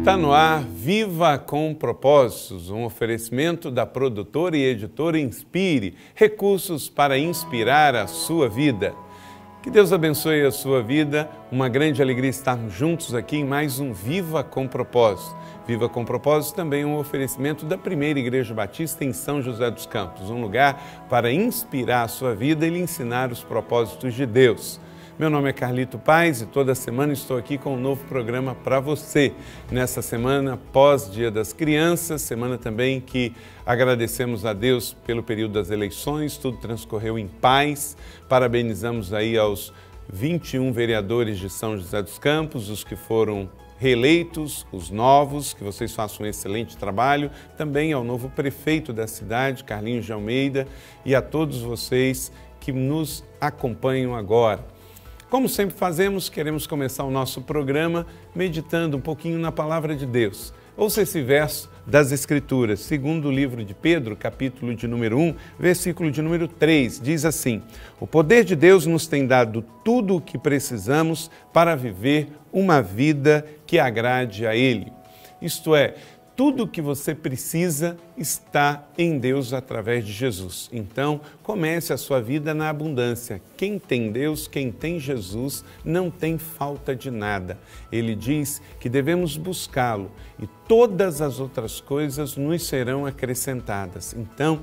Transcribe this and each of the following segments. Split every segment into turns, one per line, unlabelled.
Está no ar Viva com Propósitos, um oferecimento da produtora e editora Inspire, recursos para inspirar a sua vida. Que Deus abençoe a sua vida, uma grande alegria estarmos juntos aqui em mais um Viva com Propósito. Viva com Propósito também é um oferecimento da Primeira Igreja Batista em São José dos Campos, um lugar para inspirar a sua vida e lhe ensinar os propósitos de Deus. Meu nome é Carlito Paes e toda semana estou aqui com um novo programa para você. Nessa semana pós-Dia das Crianças, semana também que agradecemos a Deus pelo período das eleições, tudo transcorreu em paz. Parabenizamos aí aos 21 vereadores de São José dos Campos, os que foram reeleitos, os novos, que vocês façam um excelente trabalho. Também ao novo prefeito da cidade, Carlinhos de Almeida, e a todos vocês que nos acompanham agora. Como sempre fazemos, queremos começar o nosso programa meditando um pouquinho na Palavra de Deus. Ouça esse verso das Escrituras, segundo o livro de Pedro, capítulo de número 1, versículo de número 3, diz assim: o poder de Deus nos tem dado tudo o que precisamos para viver uma vida que agrade a Ele. Isto é, tudo o que você precisa está em Deus através de Jesus. Então, comece a sua vida na abundância. Quem tem Deus, quem tem Jesus, não tem falta de nada. Ele diz que devemos buscá-lo e todas as outras coisas nos serão acrescentadas. Então,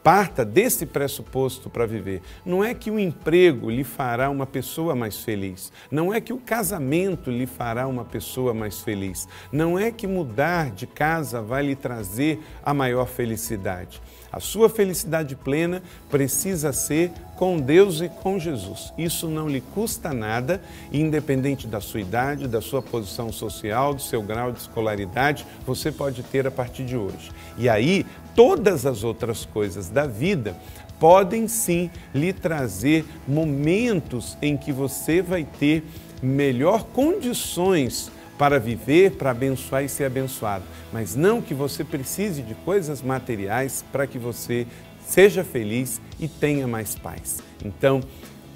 parta desse pressuposto para viver. Não é que o emprego lhe fará uma pessoa mais feliz. Não é que o casamento lhe fará uma pessoa mais feliz. Não é que mudar de casa vai lhe trazer a maior felicidade. A sua felicidade plena precisa ser com Deus e com Jesus. Isso não lhe custa nada, independente da sua idade, da sua posição social, do seu grau de escolaridade, você pode ter a partir de hoje. E aí, todas as outras coisas da vida podem sim lhe trazer momentos em que você vai ter melhor condições para viver, para abençoar e ser abençoado. Mas não que você precise de coisas materiais para que você seja feliz e tenha mais paz. Então,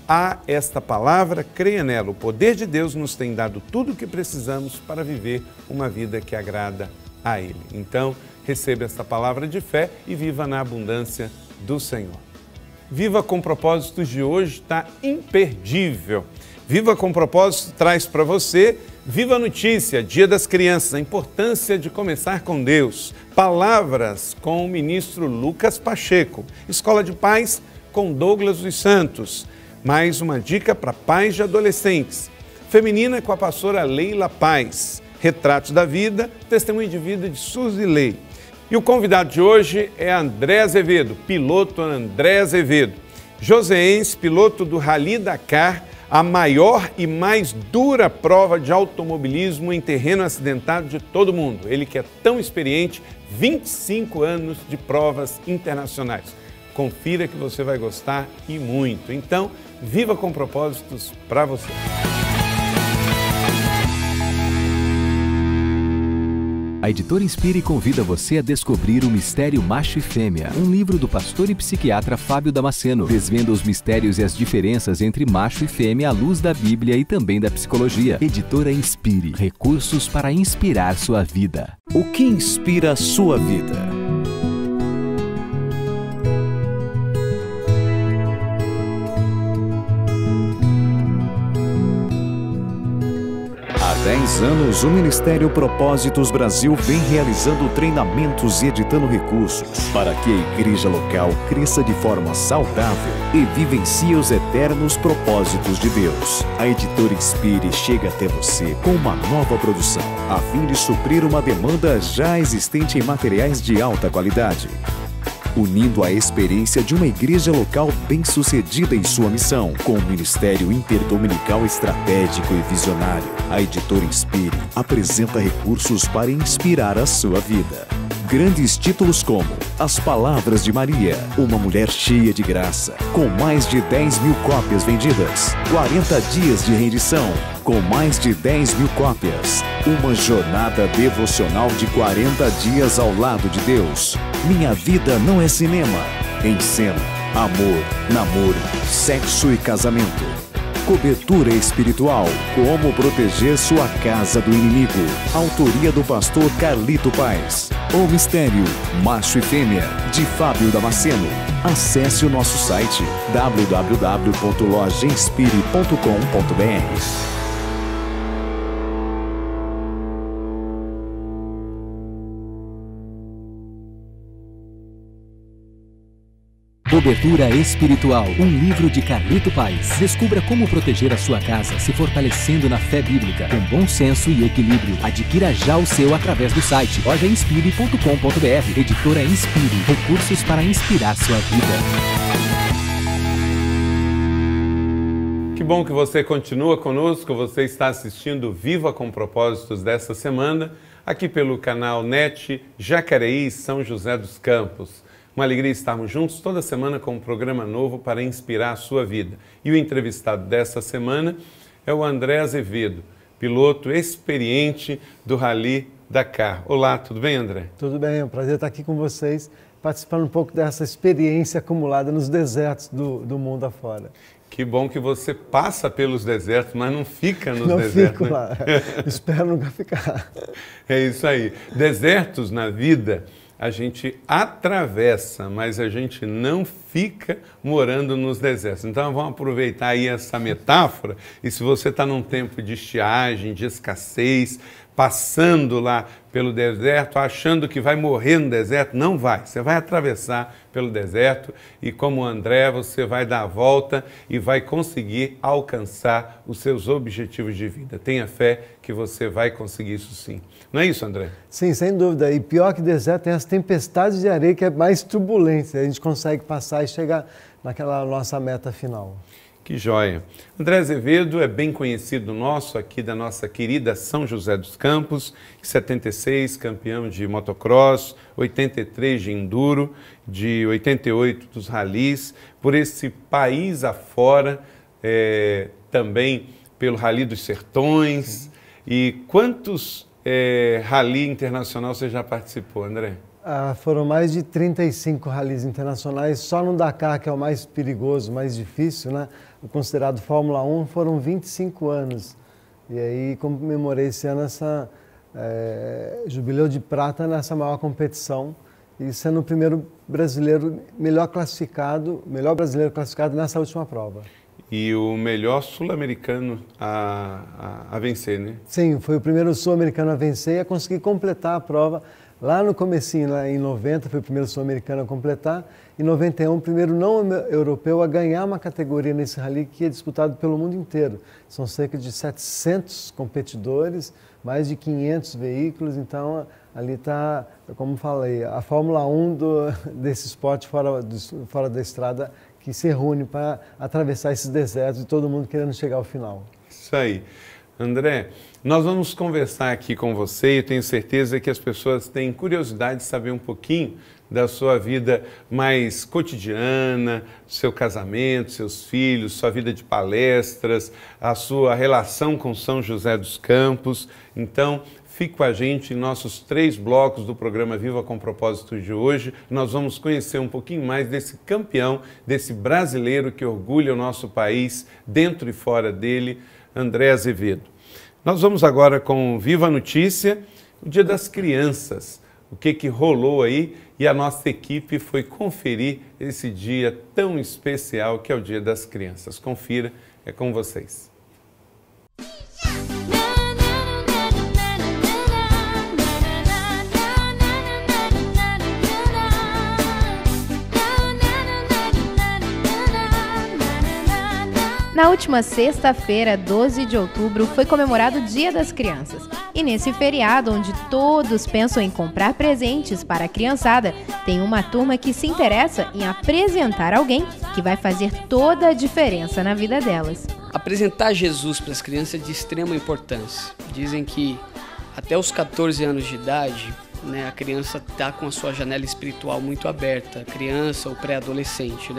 há esta palavra, creia nela. O poder de Deus nos tem dado tudo o que precisamos para viver uma vida que agrada a Ele. Então, receba esta palavra de fé e viva na abundância do Senhor. Viva com Propósitos de hoje está imperdível. Viva com Propósito traz para você Viva Notícia, Dia das Crianças, a importância de começar com Deus. Palavras com o ministro Lucas Pacheco. Escola de Paz com Douglas dos Santos. Mais uma dica para pais de adolescentes. Feminina com a pastora Leila Paz. Retratos da vida, testemunho de vida de Suzy Lei. E o convidado de hoje é André Azevedo, piloto André Azevedo. Joseense, piloto do Rally Dakar, a maior e mais dura prova de automobilismo em terreno acidentado de todo o mundo. Ele que é tão experiente, 25 anos de provas internacionais. Confira que você vai gostar e muito. Então, viva com propósitos para você.
A editora Inspire convida você a descobrir o Mistério Macho e Fêmea, um livro do pastor e psiquiatra Fábio Damasceno. Desvenda os mistérios e as diferenças entre macho e fêmea à luz da Bíblia e também da psicologia. Editora Inspire, recursos para inspirar sua vida.
O que inspira a sua vida? Há 10 anos, o Ministério Propósitos Brasil vem realizando treinamentos e editando recursos para que a igreja local cresça de forma saudável e vivencie os eternos propósitos de Deus. A editora Inspire chega até você com uma nova produção, a fim de suprir uma demanda já existente em materiais de alta qualidade, unindo a experiência de uma igreja local bem-sucedida em sua missão, com um ministério interdominical estratégico e visionário. A editora Inspire apresenta recursos para inspirar a sua vida. Grandes títulos como As Palavras de Maria, uma mulher cheia de graça, com mais de 10 mil cópias vendidas. 40 dias de rendição, com mais de 10 mil cópias. Uma jornada devocional de 40 dias ao lado de Deus. Minha Vida Não é Cinema. Em cena, amor, namoro, sexo e casamento. Cobertura espiritual. Como proteger sua casa do inimigo. Autoria do pastor Carlito Paes. O mistério, macho e fêmea, de Fábio Damasceno. Acesse o nosso site www.lojainspire.com.br.
Cobertura Espiritual, um livro de Carlito Paes. Descubra como proteger a sua casa se fortalecendo na fé bíblica, com bom senso e equilíbrio. Adquira já o seu através do site lojainspire.com.br. Editora Inspire, recursos para inspirar sua vida.
Que bom que você continua conosco, você está assistindo Viva com Propósitos dessa semana, aqui pelo canal NET Jacareí, São José dos Campos. Uma alegria estarmos juntos toda semana com um programa novo para inspirar a sua vida. E o entrevistado dessa semana é o André Azevedo, piloto experiente do Rally Dakar. Olá, tudo bem, André?
Tudo bem, é um prazer estar aqui com vocês, participando um pouco dessa experiência acumulada nos desertos do mundo afora.
Que bom que você passa pelos desertos, mas não fica nos
não
desertos.
Fico, né? Lá. Espero nunca ficar.
É isso aí. Desertos na vida a gente atravessa, mas a gente não fica morando nos desertos. Então vamos aproveitar aí essa metáfora, e se você está num tempo de estiagem, de escassez, passando lá pelo deserto, achando que vai morrer no deserto, não vai. Você vai atravessar pelo deserto e, como o André, você vai dar a volta e vai conseguir alcançar os seus objetivos de vida. Tenha fé que você vai conseguir isso sim. Não é isso, André?
Sim, sem dúvida. E pior que deserto tem as tempestades de areia, que é mais turbulência. A gente consegue passar e chegar naquela nossa meta final.
Que joia! André Azevedo é bem conhecido nosso, aqui da nossa querida São José dos Campos, 76, campeão de motocross, 83 de enduro, de 88 dos ralis, por esse país afora, também pelo Rally dos Sertões. Sim. E quantos rally internacional você já participou, André?
Foram mais de 35 ralis internacionais, só no Dakar, que é o mais perigoso, mais difícil, né? O considerado Fórmula 1, foram 25 anos. E aí comemorei esse ano essa jubileu de prata nessa maior competição, e sendo o primeiro brasileiro melhor brasileiro classificado nessa última prova.
E o melhor sul-americano a vencer, né? Sim,
foi o primeiro sul-americano a vencer e a conseguir completar a prova. Lá no comecinho, lá em 90, foi o primeiro sul-americano a completar. Em 91, o primeiro não europeu a ganhar uma categoria nesse rally que é disputado pelo mundo inteiro. São cerca de 700 competidores, mais de 500 veículos. Então, ali está, como falei, a Fórmula 1 desse esporte fora da estrada, que se reúne para atravessar esses desertos e todo mundo querendo chegar ao final.
Isso aí. André, nós vamos conversar aqui com você e eu tenho certeza que as pessoas têm curiosidade de saber um pouquinho da sua vida mais cotidiana, seu casamento, seus filhos, sua vida de palestras, a sua relação com São José dos Campos. Então, fique com a gente em nossos 3 blocos do programa Viva com Propósitos de hoje. Nós vamos conhecer um pouquinho mais desse campeão, desse brasileiro que orgulha o nosso país, dentro e fora dele, André Azevedo. Nós vamos agora com Viva a Notícia, o Dia das Crianças. O que rolou aí, e a nossa equipe foi conferir esse dia tão especial que é o Dia das Crianças. Confira, é com vocês.
Na última sexta-feira, 12 de outubro, foi comemorado o Dia das Crianças. E nesse feriado, onde todos pensam em comprar presentes para a criançada, tem uma turma que se interessa em apresentar alguém que vai fazer toda a diferença na vida delas.
Apresentar Jesus para as crianças é de extrema importância. Dizem que até os 14 anos de idade, a criança está com a sua janela espiritual muito aberta, criança ou pré-adolescente,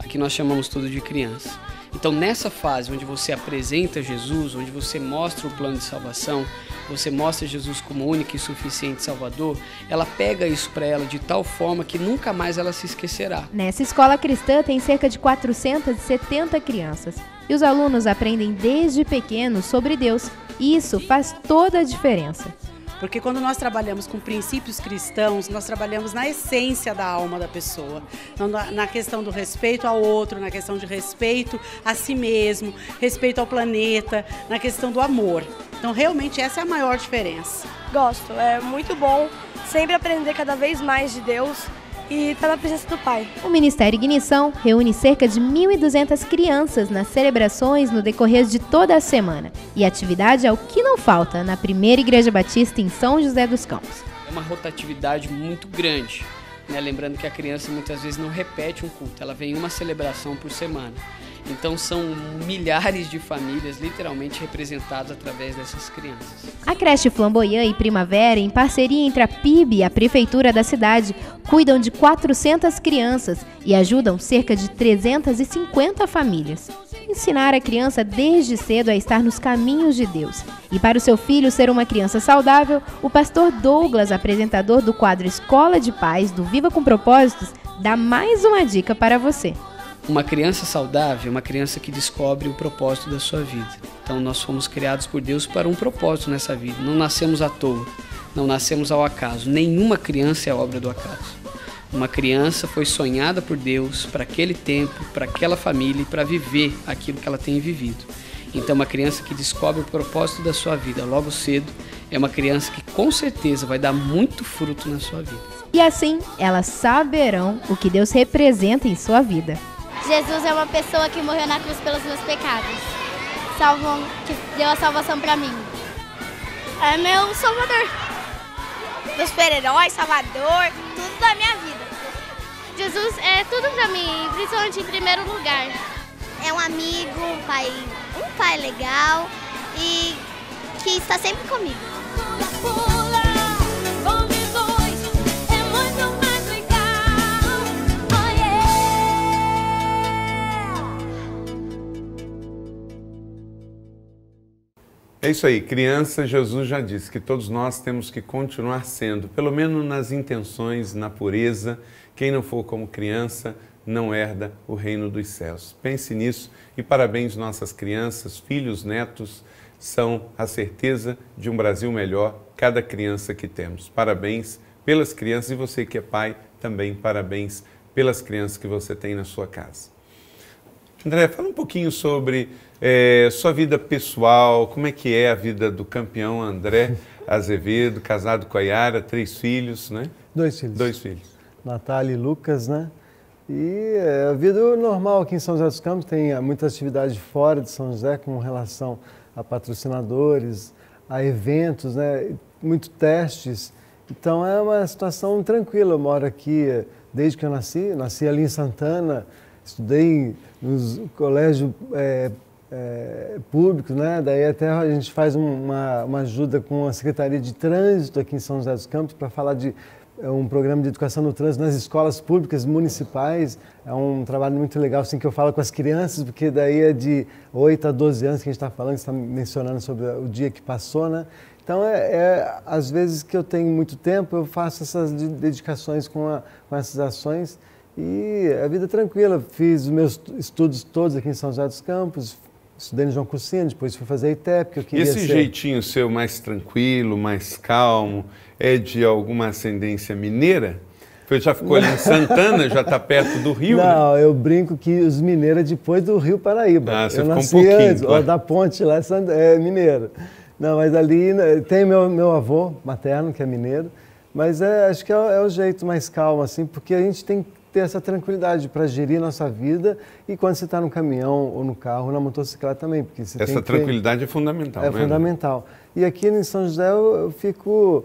Aqui nós chamamos tudo de criança. Então, nessa fase onde você apresenta Jesus, onde você mostra o plano de salvação, você mostra Jesus como único e suficiente Salvador, ela pega isso para ela de tal forma que nunca mais ela se esquecerá.
Nessa escola cristã tem cerca de 470 crianças. e os alunos aprendem desde pequenos sobre Deus. E isso faz toda a diferença.
Porque quando nós trabalhamos com princípios cristãos, nós trabalhamos na essência da alma da pessoa. Então, na questão do respeito ao outro, na questão de respeito a si mesmo, respeito ao planeta, na questão do amor. Então, realmente, essa é a maior diferença.
Gosto, é muito bom sempre aprender cada vez mais de Deus e estar na presença do Pai.
O Ministério Ignição reúne cerca de 1.200 crianças nas celebrações no decorrer de toda a semana. E a atividade é o que não falta na Primeira Igreja Batista em São José dos Campos.
É uma rotatividade muito grande, né? Lembrando que a criança muitas vezes não repete um culto, ela vem uma celebração por semana. Então são milhares de famílias literalmente representadas através dessas crianças.
A creche Flamboyant e Primavera, em parceria entre a PIB e a Prefeitura da cidade, cuidam de 400 crianças e ajudam cerca de 350 famílias. Ensinar a criança desde cedo a estar nos caminhos de Deus. E para o seu filho ser uma criança saudável, o pastor Douglas, apresentador do quadro Escola de Paz do Viva com Propósitos, dá mais uma dica para você.
Uma criança saudável é uma criança que descobre o propósito da sua vida. Então nós fomos criados por Deus para um propósito nessa vida. Não nascemos à toa, não nascemos ao acaso. Nenhuma criança é obra do acaso. Uma criança foi sonhada por Deus para aquele tempo, para aquela família e para viver aquilo que ela tem vivido. Então uma criança que descobre o propósito da sua vida logo cedo é uma criança que com certeza vai dar muito fruto na sua vida.
E assim elas saberão o que Deus representa em sua vida.
Jesus é uma pessoa que morreu na cruz pelos meus pecados, que deu a salvação pra mim. É meu salvador.
Meu super-herói, salvador, tudo da minha vida.
Jesus é tudo pra mim, principalmente em primeiro lugar. É um amigo, um pai legal e que está sempre comigo.
É isso aí, criança, Jesus já disse que todos nós temos que continuar sendo, pelo menos nas intenções, na pureza. Quem não for como criança não herda o reino dos céus. Pense nisso e parabéns nossas crianças, filhos, netos, são a certeza de um Brasil melhor, cada criança que temos. Parabéns pelas crianças e você que é pai, também parabéns pelas crianças que você tem na sua casa. André, fala um pouquinho sobre sua vida pessoal, como é que é a vida do campeão André Azevedo, casado com a Yara, 3 filhos, né?
2 filhos.
2 filhos.
Natália e Lucas, né? E a vida normal aqui em São José dos Campos, tem muitas atividades fora de São José com relação a patrocinadores, a eventos, né? Muito testes. Então é uma situação tranquila. Eu moro aqui desde que eu nasci ali em Santana, estudei nos colégios públicos, né? Daí até a gente faz uma ajuda com a Secretaria de Trânsito aqui em São José dos Campos para falar de um programa de educação no trânsito nas escolas públicas municipais. É um trabalho muito legal, assim, que eu falo com as crianças, porque daí é de 8 a 12 anos que a gente está falando, você está mencionando sobre o dia que passou, né? Então, às vezes que eu tenho muito tempo, eu faço essas dedicações com essas ações e a vida é tranquila. Fiz os meus estudos todos aqui em São José dos Campos, estudei no João Cursino, depois fui fazer ITEP, que eu queria
Esse jeitinho seu mais tranquilo, mais calmo, é de alguma ascendência mineira? Você já ficou ali em Santana, já está perto do Rio,
Não,
né?
Eu brinco que os mineiros é depois do Rio Paraíba.
Ah, você
eu
ficou
nasci
um pouquinho,
antes,
claro.
da ponte lá, é mineiro. Não, mas ali tem meu avô materno, que é mineiro, mas acho que é o jeito mais calmo, assim, porque a gente tem que ter essa tranquilidade para gerir nossa vida e quando você está no caminhão ou no carro ou na motocicleta também. Porque você
Essa tranquilidade é fundamental,
né?
É
fundamental. E aqui em São José eu fico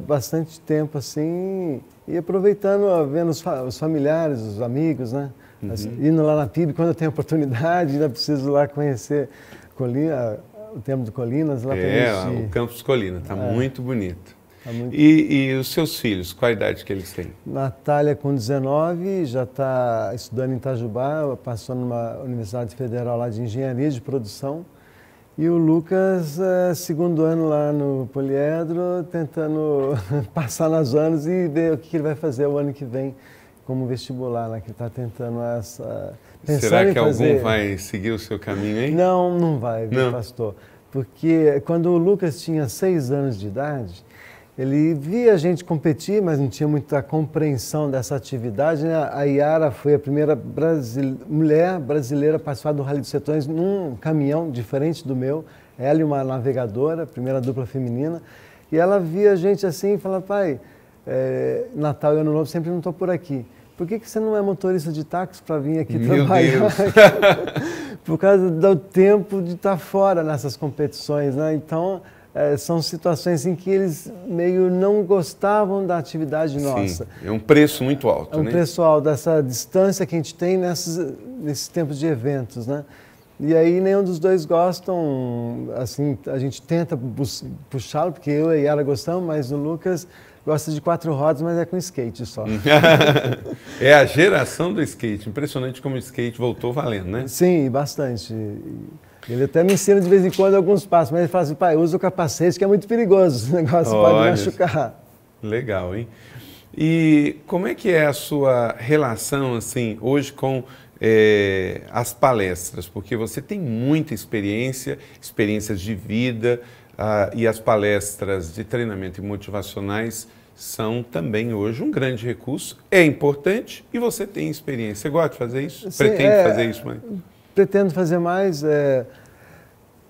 bastante tempo assim e aproveitando, vendo os familiares, os amigos, né?
Uhum.
Assim, indo lá na PIB, quando eu tenho oportunidade, ainda preciso lá conhecer o Templo de Colinas. Lá
o Campus Colina, está muito bonito.
Tá muito...
E os seus filhos, qual a idade que eles têm?
Natália com 19, já está estudando em Itajubá, passou numa Universidade Federal lá de Engenharia de Produção. E o Lucas, segundo ano lá no Poliedro, tentando passar nas anos e ver o que ele vai fazer o ano que vem como vestibular, né? Que ele está tentando
Será que algum vai seguir o seu caminho aí?
Não, não vai,
não.
Pastor. Porque quando o Lucas tinha 6 anos de idade, ele via a gente competir, mas não tinha muita compreensão dessa atividade, né? A Yara foi a primeira mulher brasileira a participar do Rally dos Sertões num caminhão diferente do meu. Ela e uma navegadora, primeira dupla feminina. E ela via a gente assim e falava, pai, Natal e Ano Novo sempre não estou por aqui. Por que você não é motorista de táxi para vir aqui trabalhar? Por causa do tempo de estar fora nessas competições, né? Então, são situações em que eles meio não gostavam da atividade nossa.
Sim, é um preço muito alto, né?
É um preço alto, dessa distância que a gente tem nesses tempos de eventos, né? E aí nenhum dos dois gostam, assim, a gente tenta puxá-lo, porque eu e ela gostamos, mas o Lucas gosta de 4 rodas, mas é com skate só.
É a geração do skate, impressionante como o skate voltou valendo, né?
Sim, bastante. Ele até me ensina de vez em quando alguns passos, mas ele fala assim, pai, usa o capacete que é muito perigoso, o negócio pode machucar.
Legal, hein? E como é que é a sua relação, assim, hoje com as palestras? Porque você tem muita experiências de vida, e as palestras de treinamento e motivacionais são também hoje um grande recurso. É importante e você tem experiência. Você gosta de fazer isso?
Sim,
pretende fazer isso, mãe?
Pretendo fazer mais.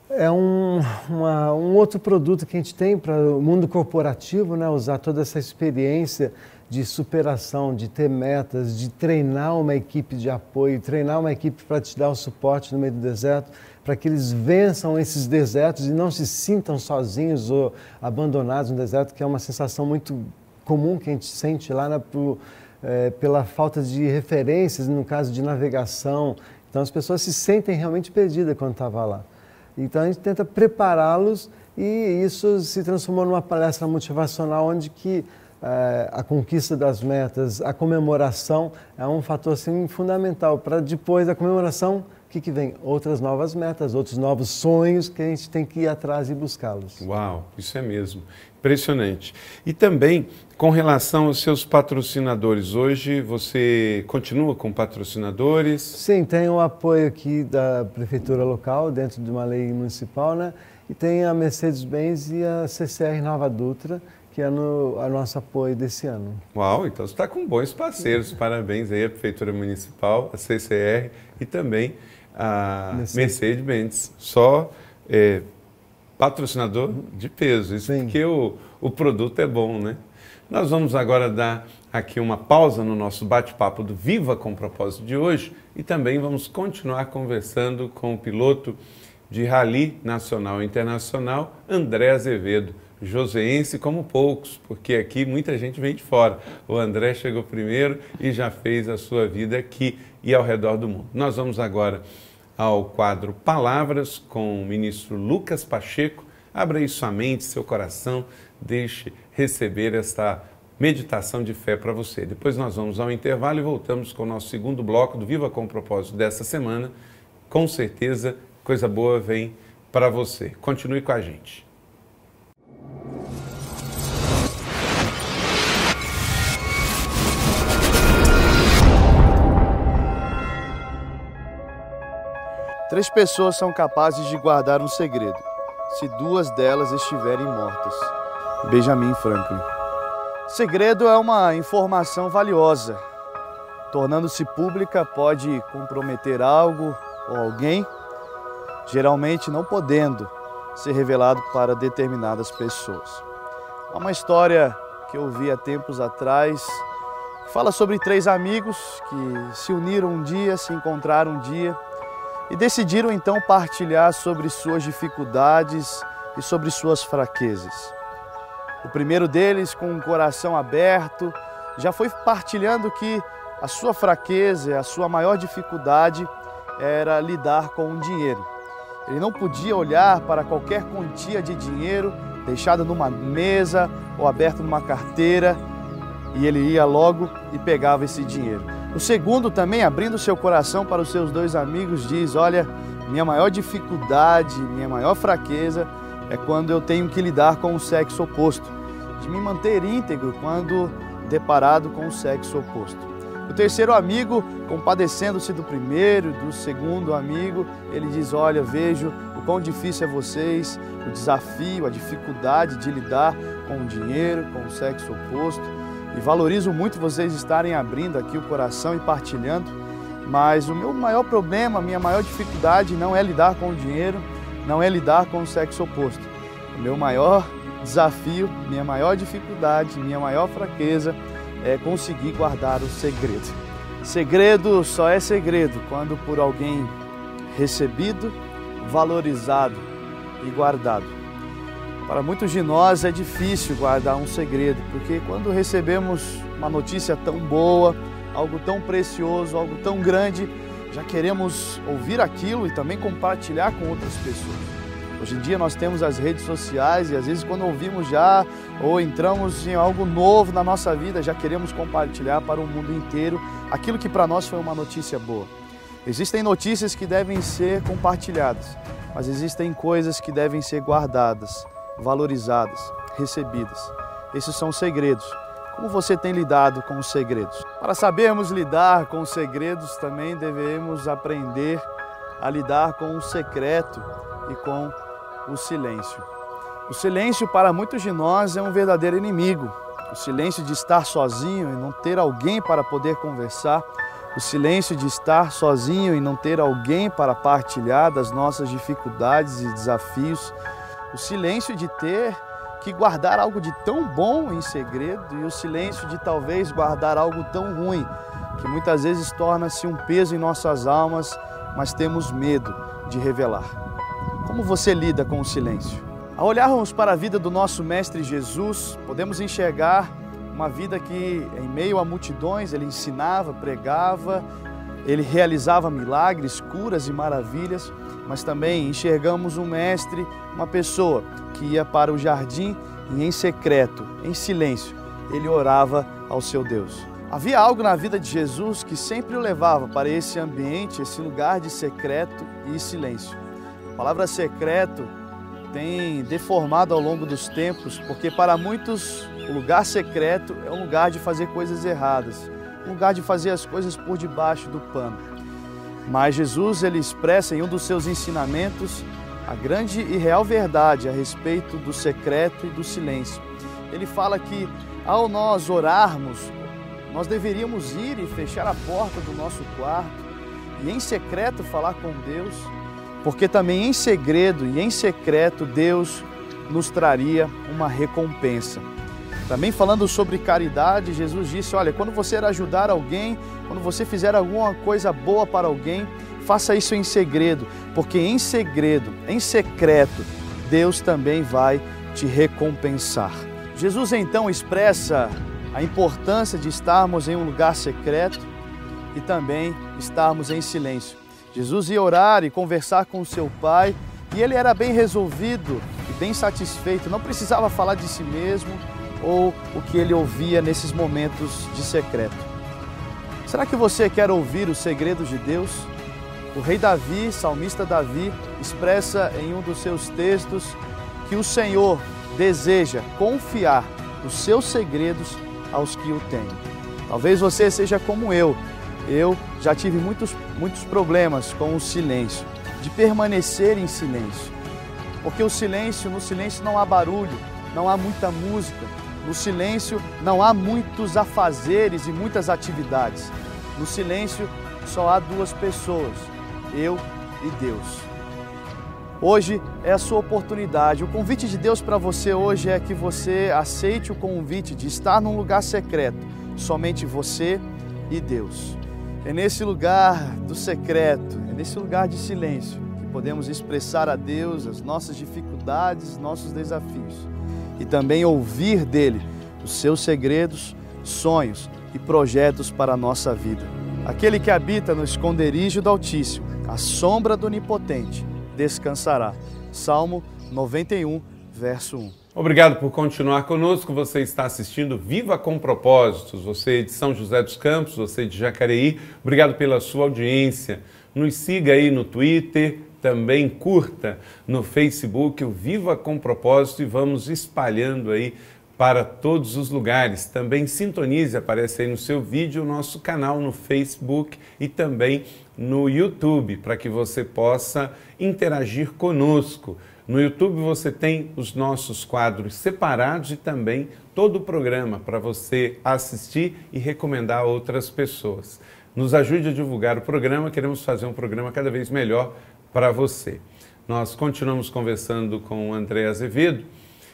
É um outro produto que a gente tem para o mundo corporativo, né? Usar toda essa experiência de superação, de ter metas, de treinar uma equipe de apoio, treinar uma equipe para te dar o suporte no meio do deserto, para que eles vençam esses desertos e não se sintam sozinhos ou abandonados no deserto, que é uma sensação muito comum que a gente sente lá, né? Pela falta de referências, no caso de navegação. Então as pessoas se sentem realmente perdidas quando estavam lá. Então a gente tenta prepará-los e isso se transformou numa palestra motivacional onde que a conquista das metas, a comemoração é um fator assim, fundamental para depois da comemoração, o que vem? Outras novas metas, outros novos sonhos que a gente tem que ir atrás e buscá-los.
Uau, isso é mesmo. Impressionante. E também, com relação aos seus patrocinadores, hoje você continua com patrocinadores?
Sim, tem o apoio aqui da prefeitura local, dentro de uma lei municipal, né? E tem a Mercedes-Benz e a CCR Nova Dutra, que é o nosso apoio desse ano.
Uau, então você está com bons parceiros. Parabéns aí à Prefeitura Municipal, a CCR e também a Mercedes-Benz. Só patrocinador de peso, isso Sim. Porque o produto é bom, né? Nós vamos agora dar aqui uma pausa no nosso bate-papo do Viva com Propósito de hoje e também vamos continuar conversando com o piloto de Rally Nacional e Internacional, André Azevedo, joseense como poucos, porque aqui muita gente vem de fora. O André chegou primeiro e já fez a sua vida aqui e ao redor do mundo. Nós vamos agora ao quadro Palavras com o ministro Lucas Pacheco. Abra aí sua mente, seu coração, deixe receber esta meditação de fé para você. Depois nós vamos ao intervalo e voltamos com o nosso segundo bloco do Viva com Propósito dessa semana. Com certeza, coisa boa vem para você. Continue com a gente.
Três pessoas são capazes de guardar um segredo, se 2 delas estiverem mortas. Benjamin Franklin. Segredo é uma informação valiosa. Tornando-se pública, pode comprometer algo ou alguém, geralmente não podendo ser revelado para determinadas pessoas. Há uma história que eu vi há tempos atrás, que fala sobre 3 amigos que se uniram um dia, se encontraram um dia, e decidiram então partilhar sobre suas dificuldades e sobre suas fraquezas. O primeiro deles, com um coração aberto, já foi partilhando que a sua fraqueza, a sua maior dificuldade era lidar com o dinheiro. Ele não podia olhar para qualquer quantia de dinheiro deixada numa mesa ou aberta numa carteira, e ele ia logo e pegava esse dinheiro. O segundo também, abrindo seu coração para os seus 2 amigos, diz: olha, minha maior dificuldade, minha maior fraqueza é quando eu tenho que lidar com o sexo oposto, de me manter íntegro quando deparado com o sexo oposto. O terceiro amigo, compadecendo-se do primeiro, do segundo amigo, ele diz: olha, vejo o quão difícil é vocês, o desafio, a dificuldade de lidar com o dinheiro, com o sexo oposto, e valorizo muito vocês estarem abrindo aqui o coração e partilhando, mas o meu maior problema, a minha maior dificuldade não é lidar com o dinheiro, não é lidar com o sexo oposto. O meu maior desafio, minha maior dificuldade, minha maior fraqueza é conseguir guardar o segredo. Segredo só é segredo quando por alguém recebido, valorizado e guardado. Para muitos de nós é difícil guardar um segredo, porque quando recebemos uma notícia tão boa, algo tão precioso, algo tão grande, já queremos ouvir aquilo e também compartilhar com outras pessoas. Hoje em dia nós temos as redes sociais e às vezes quando ouvimos já ou entramos em algo novo na nossa vida, já queremos compartilhar para o mundo inteiro aquilo que para nós foi uma notícia boa. Existem notícias que devem ser compartilhadas, mas existem coisas que devem ser guardadas, valorizadas, recebidas. Esses são os segredos. Como você tem lidado com os segredos? Para sabermos lidar com os segredos, também devemos aprender a lidar com o secreto e com o silêncio. O silêncio para muitos de nós é um verdadeiro inimigo. O silêncio de estar sozinho e não ter alguém para poder conversar. O silêncio de estar sozinho e não ter alguém para partilhar das nossas dificuldades e desafios. O silêncio de ter que guardar algo de tão bom em segredo e o silêncio de talvez guardar algo tão ruim, que muitas vezes torna-se um peso em nossas almas, mas temos medo de revelar. Como você lida com o silêncio? Ao olharmos para a vida do nosso Mestre Jesus, podemos enxergar uma vida que, em meio a multidões, ele ensinava, pregava, ele realizava milagres, curas e maravilhas, mas também enxergamos um mestre, uma pessoa que ia para o jardim e em secreto, em silêncio, ele orava ao seu Deus. Havia algo na vida de Jesus que sempre o levava para esse ambiente, esse lugar de secreto e silêncio. A palavra secreto tem deformado ao longo dos tempos, porque para muitos o lugar secreto é um lugar de fazer coisas erradas, um lugar de fazer as coisas por debaixo do pano. Mas Jesus, ele expressa em um dos seus ensinamentos a grande e real verdade a respeito do secreto e do silêncio. Ele fala que ao nós orarmos, nós deveríamos ir e fechar a porta do nosso quarto e em secreto falar com Deus, porque também em segredo e em secreto Deus nos traria uma recompensa. Também falando sobre caridade, Jesus disse, olha, quando você ajudar alguém, quando você fizer alguma coisa boa para alguém, faça isso em segredo, porque em segredo, em secreto, Deus também vai te recompensar. Jesus então expressa a importância de estarmos em um lugar secreto e também estarmos em silêncio. Jesus ia orar e conversar com o seu Pai e ele era bem resolvido e bem satisfeito, não precisava falar de si mesmo ou o que ele ouvia nesses momentos de secreto. Será que você quer ouvir os segredos de Deus? O rei Davi, salmista Davi, expressa em um dos seus textos que o Senhor deseja confiar os seus segredos aos que o têm. Talvez você seja como eu já tive muitos problemas com o silêncio, de permanecer em silêncio. Porque no silêncio não há barulho, não há muita música, no silêncio não há muitos afazeres e muitas atividades. No silêncio só há duas pessoas, eu e Deus. Hoje é a sua oportunidade. O convite de Deus para você hoje é que você aceite o convite de estar num lugar secreto, somente você e Deus. É nesse lugar do secreto, é nesse lugar de silêncio que podemos expressar a Deus as nossas dificuldades, nossos desafios e também ouvir dele os seus segredos, sonhos e projetos para a nossa vida. Aquele que habita no esconderijo do Altíssimo, à sombra do Onipotente, descansará. Salmo 91, verso 1.
Obrigado por continuar conosco. Você está assistindo Viva com Propósitos. Você de São José dos Campos, você de Jacareí, obrigado pela sua audiência. Nos siga aí no Twitter, também curta no Facebook o Viva com Propósito e vamos espalhando aí para todos os lugares. Também sintonize, aparece aí no seu vídeo, o nosso canal no Facebook e também no YouTube, para que você possa interagir conosco. No YouTube você tem os nossos quadros separados e também todo o programa para você assistir e recomendar a outras pessoas. Nos ajude a divulgar o programa, queremos fazer um programa cada vez melhor para você. Nós continuamos conversando com o André Azevedo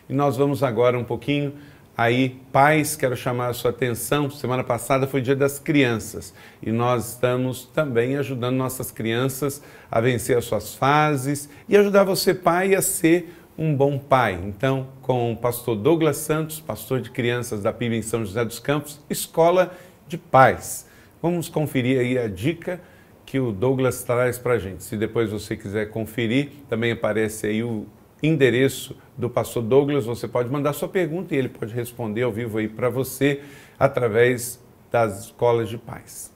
e nós vamos agora um pouquinho aí, pais, quero chamar a sua atenção, semana passada foi Dia das Crianças e nós estamos também ajudando nossas crianças a vencer as suas fases e ajudar você, pai, a ser um bom pai. Então, com o pastor Douglas Santos, pastor de crianças da PIB em São José dos Campos, Escola de Pais. Vamos conferir aí a dica que o Douglas traz para a gente. Se depois você quiser conferir, também aparece aí o endereço do pastor Douglas, você pode mandar sua pergunta e ele pode responder ao vivo aí para você através das escolas de pais.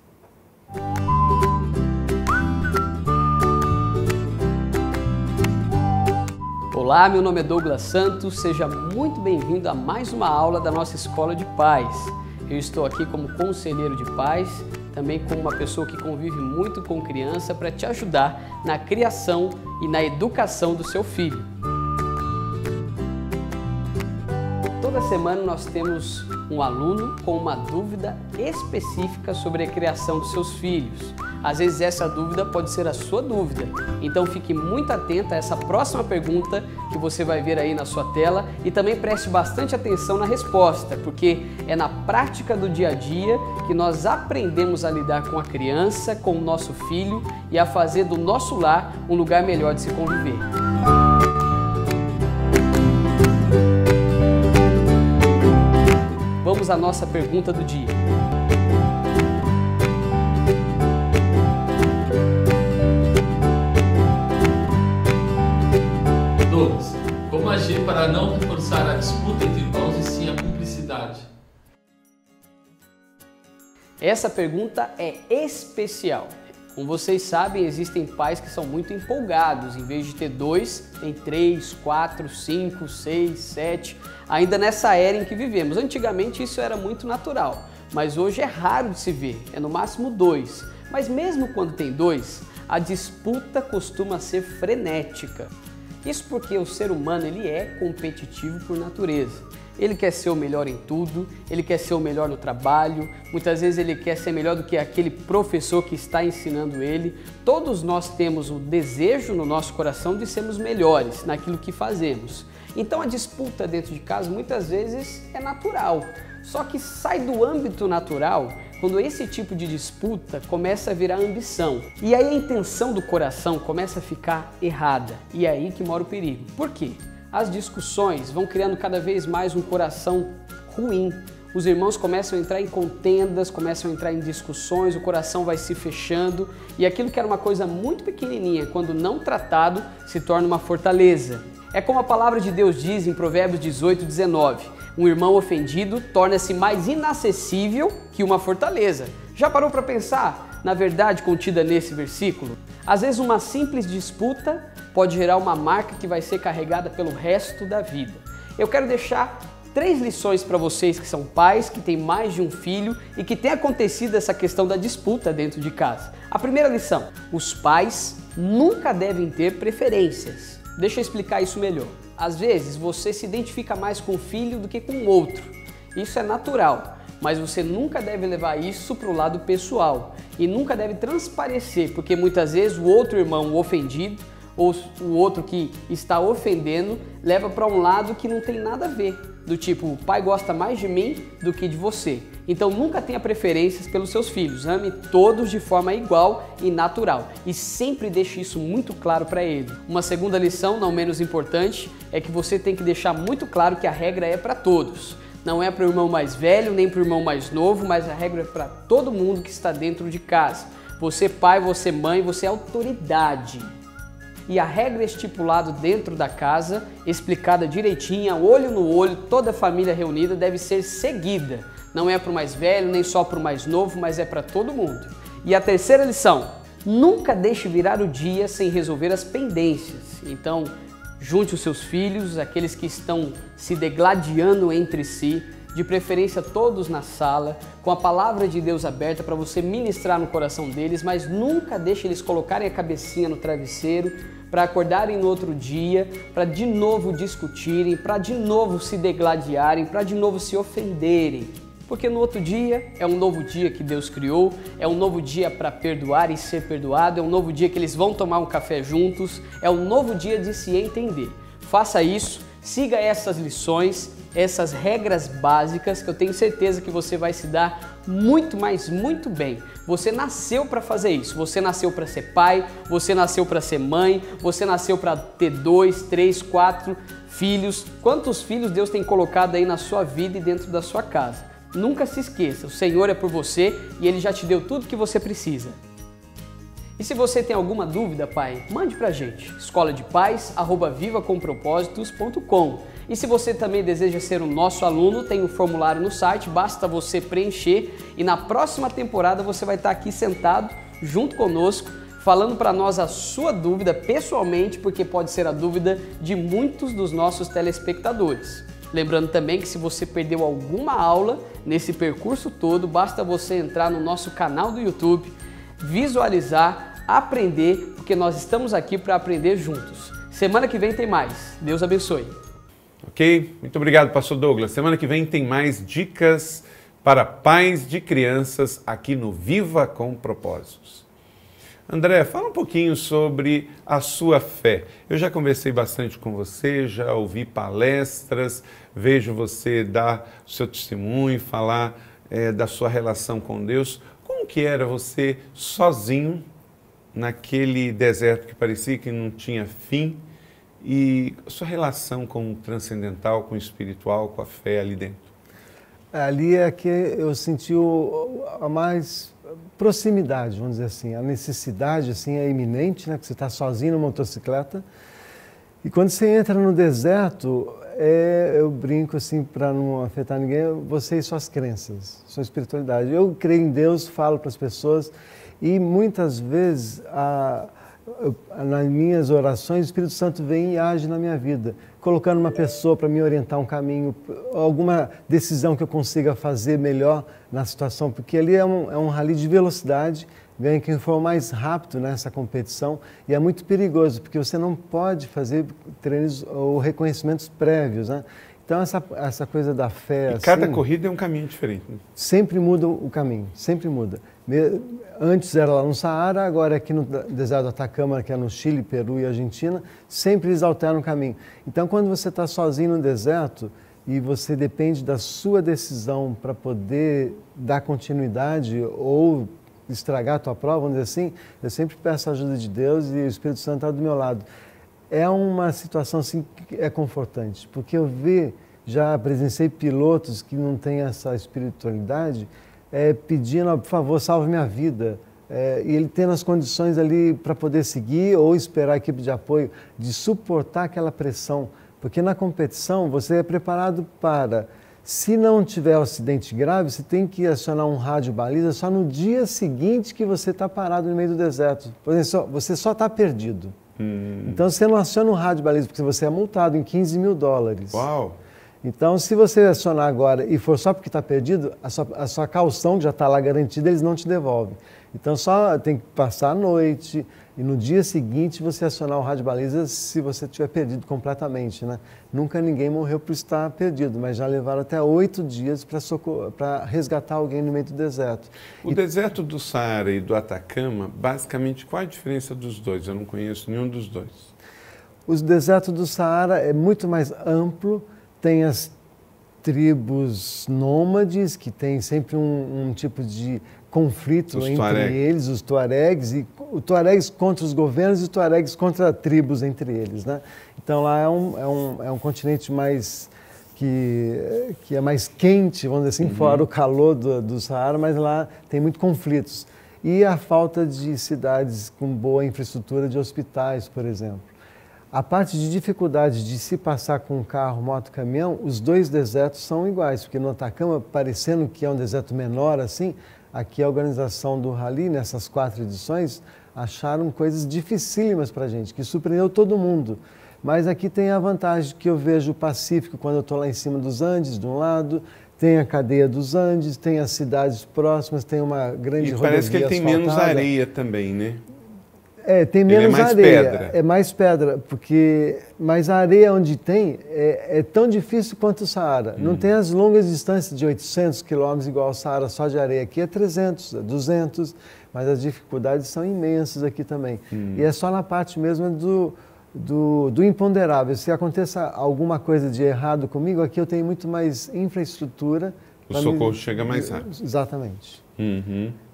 Olá, meu nome é Douglas Santos, seja muito bem-vindo a mais uma aula da nossa Escola de Pais. Eu estou aqui como conselheiro de pais, também como uma pessoa que convive muito com criança para te ajudar na criação e na educação do seu filho. Toda semana nós temos um aluno com uma dúvida específica sobre a criação dos seus filhos. Às vezes essa dúvida pode ser a sua dúvida, então fique muito atento a essa próxima pergunta que você vai ver aí na sua tela e também preste bastante atenção na resposta, porque é na prática do dia a dia que nós aprendemos a lidar com a criança, com o nosso filho e a fazer do nosso lar um lugar melhor de se conviver. Vamos à nossa pergunta do dia.
Douglas, como agir para não reforçar a disputa entre irmãos e sim a cumplicidade?
Essa pergunta é especial. Como vocês sabem, existem pais que são muito empolgados. Em vez de ter 2, tem 3, 4, 5, 6, 7. Ainda nessa era em que vivemos. Antigamente isso era muito natural, mas hoje é raro de se ver. É no máximo 2. Mas mesmo quando tem 2, a disputa costuma ser frenética. Isso porque o ser humano ele é competitivo por natureza. Ele quer ser o melhor em tudo, ele quer ser o melhor no trabalho, muitas vezes ele quer ser melhor do que aquele professor que está ensinando ele. Todos nós temos o desejo no nosso coração de sermos melhores naquilo que fazemos. Então a disputa dentro de casa muitas vezes é natural, só que sai do âmbito natural quando esse tipo de disputa começa a virar ambição. E aí a intenção do coração começa a ficar errada, e é aí que mora o perigo. Por quê? As discussões vão criando cada vez mais um coração ruim. Os irmãos começam a entrar em contendas, começam a entrar em discussões, o coração vai se fechando e aquilo que era uma coisa muito pequenininha, quando não tratado, se torna uma fortaleza. É como a palavra de Deus diz em Provérbios 18, 19. Um irmão ofendido torna-se mais inacessível que uma fortaleza. Já parou para pensar na verdade contida nesse versículo? Às vezes uma simples disputa pode gerar uma marca que vai ser carregada pelo resto da vida. Eu quero deixar 3 lições para vocês que são pais, que têm mais de um filho e que tem acontecido essa questão da disputa dentro de casa. A primeira lição: os pais nunca devem ter preferências. Deixa eu explicar isso melhor. Às vezes você se identifica mais com o filho do que com o outro. Isso é natural, mas você nunca deve levar isso para o lado pessoal e nunca deve transparecer, porque muitas vezes o outro irmão, o ofendido, ou o outro que está ofendendo, leva para um lado que não tem nada a ver, do tipo, o pai gosta mais de mim do que de você. Então nunca tenha preferências pelos seus filhos, ame todos de forma igual e natural e sempre deixe isso muito claro para ele. Uma segunda lição, não menos importante, é que você tem que deixar muito claro que a regra é para todos. Não é para o irmão mais velho, nem para o irmão mais novo, mas a regra é para todo mundo que está dentro de casa. Você pai, você mãe, você é autoridade. E a regra estipulada dentro da casa, explicada direitinha, olho no olho, toda a família reunida deve ser seguida. Não é para o mais velho, nem só para o mais novo, mas é para todo mundo. E a terceira lição: nunca deixe virar o dia sem resolver as pendências. Então, Junte os seus filhos, aqueles que estão se degladiando entre si, de preferência todos na sala, com a palavra de Deus aberta para você ministrar no coração deles, mas nunca deixe eles colocarem a cabecinha no travesseiro para acordarem no outro dia, para de novo discutirem, para de novo se degladiarem, para de novo se ofenderem. Porque no outro dia é um novo dia que Deus criou, é um novo dia para perdoar e ser perdoado, é um novo dia que eles vão tomar um café juntos, é um novo dia de se entender. Faça isso, siga essas lições, essas regras básicas que eu tenho certeza que você vai se dar muito, mas muito bem. Você nasceu para fazer isso, você nasceu para ser pai, você nasceu para ser mãe, você nasceu para ter 2, 3, 4 filhos. Quantos filhos Deus tem colocado aí na sua vida e dentro da sua casa? Nunca se esqueça, o Senhor é por você e Ele já te deu tudo que você precisa. E se você tem alguma dúvida, pai, mande pra gente, escoladepaz@vivacompropósitos.com. E se você também deseja ser o nosso aluno, tem um formulário no site, basta você preencher e na próxima temporada você vai estar aqui sentado junto conosco, falando para nós a sua dúvida pessoalmente, porque pode ser a dúvida de muitos dos nossos telespectadores. Lembrando também que se você perdeu alguma aula nesse percurso todo, basta você entrar no nosso canal do YouTube, visualizar, aprender, porque nós estamos aqui para aprender juntos. Semana que vem tem mais. Deus abençoe.
Ok? Muito obrigado, pastor Douglas. Semana que vem tem mais dicas para pais de crianças aqui no Viva com Propósitos. André, fala um pouquinho sobre a sua fé. Eu já conversei bastante com você, já ouvi palestras, vejo você dar o seu testemunho, falar da sua relação com Deus. Como que era você sozinho naquele deserto que parecia que não tinha fim e a sua relação com o transcendental, com o espiritual, com a fé ali dentro?
Ali é que eu senti a mais proximidade, vamos dizer assim, a necessidade assim é iminente, né, que você está sozinho numa motocicleta e quando você entra no deserto, eu brinco assim para não afetar ninguém, você e suas crenças, sua espiritualidade. Eu creio em Deus, falo para as pessoas e muitas vezes nas minhas orações o Espírito Santo vem e age na minha vida, colocando uma pessoa para me orientar um caminho, alguma decisão que eu consiga fazer melhor na situação, porque ali é um rally de velocidade, ganha quem for mais rápido nessa competição e é muito perigoso, porque você não pode fazer treinos ou reconhecimentos prévios, né? Então essa coisa da fé...
E cada corrida é um caminho diferente, né?
Sempre muda o caminho, sempre muda. Antes era lá no Saara, agora aqui no deserto do Atacama, que é no Chile, Peru e Argentina, sempre eles alternam o caminho. Então quando você está sozinho no deserto e você depende da sua decisão para poder dar continuidade ou estragar a tua prova, vamos dizer assim, eu sempre peço a ajuda de Deus e o Espírito Santo está do meu lado. É uma situação assim que é confortante, porque eu já presenciei pilotos que não têm essa espiritualidade, pedindo, por favor, salve minha vida. E ele tendo as condições ali para poder seguir ou esperar a equipe de apoio, de suportar aquela pressão. Porque na competição você é preparado para, se não tiver um acidente grave, você tem que acionar um rádio baliza só no dia seguinte que você está parado no meio do deserto. Por exemplo, você só está perdido. Então você não aciona um rádio baliza porque você é multado em $15 mil.
Uau!
Então, se você acionar agora e for só porque está perdido, a sua caução, que já está lá garantida, eles não te devolvem. Então, só tem que passar a noite e no dia seguinte você acionar o rádio baliza se você estiver perdido completamente, né? Nunca ninguém morreu por estar perdido, mas já levaram até 8 dias para resgatar alguém no meio do deserto.
O deserto do Saara e do Atacama, basicamente, qual a diferença dos dois? Eu não conheço nenhum dos dois.
O deserto do Saara é muito mais amplo, tem as tribos nômades, que tem sempre um tipo de conflito entre eles, os tuaregs, e os tuaregs contra os governos e os tuaregs contra tribos entre eles, né? Então lá é um continente mais que é mais quente, vamos dizer assim, fora o calor do Saara, mas lá tem muitos conflitos. E a falta de cidades com boa infraestrutura de hospitais, por exemplo. A parte de dificuldade de se passar com carro, moto, caminhão, os dois desertos são iguais, porque no Atacama, parecendo que é um deserto menor assim, aqui a organização do Rally, nessas 4 edições, acharam coisas dificílimas para a gente, que surpreendeu todo mundo. Mas aqui tem a vantagem que eu vejo o Pacífico quando eu estou lá em cima dos Andes, de um lado, tem a cadeia dos Andes, tem as cidades próximas, tem uma grande rodovia
parece que ele tem
asfaltada.
menos areia também, né?
Tem menos
mais
areia.
pedra.
É mais pedra, mas a areia onde tem é tão difícil quanto o Saara. Não tem as longas distâncias de 800 quilômetros igual ao Saara só de areia. Aqui é 300, 200, mas as dificuldades são imensas aqui também. E é só na parte mesmo do imponderável. Se aconteça alguma coisa de errado comigo, aqui eu tenho muito mais infraestrutura.
O socorro chega mais rápido.
Exatamente.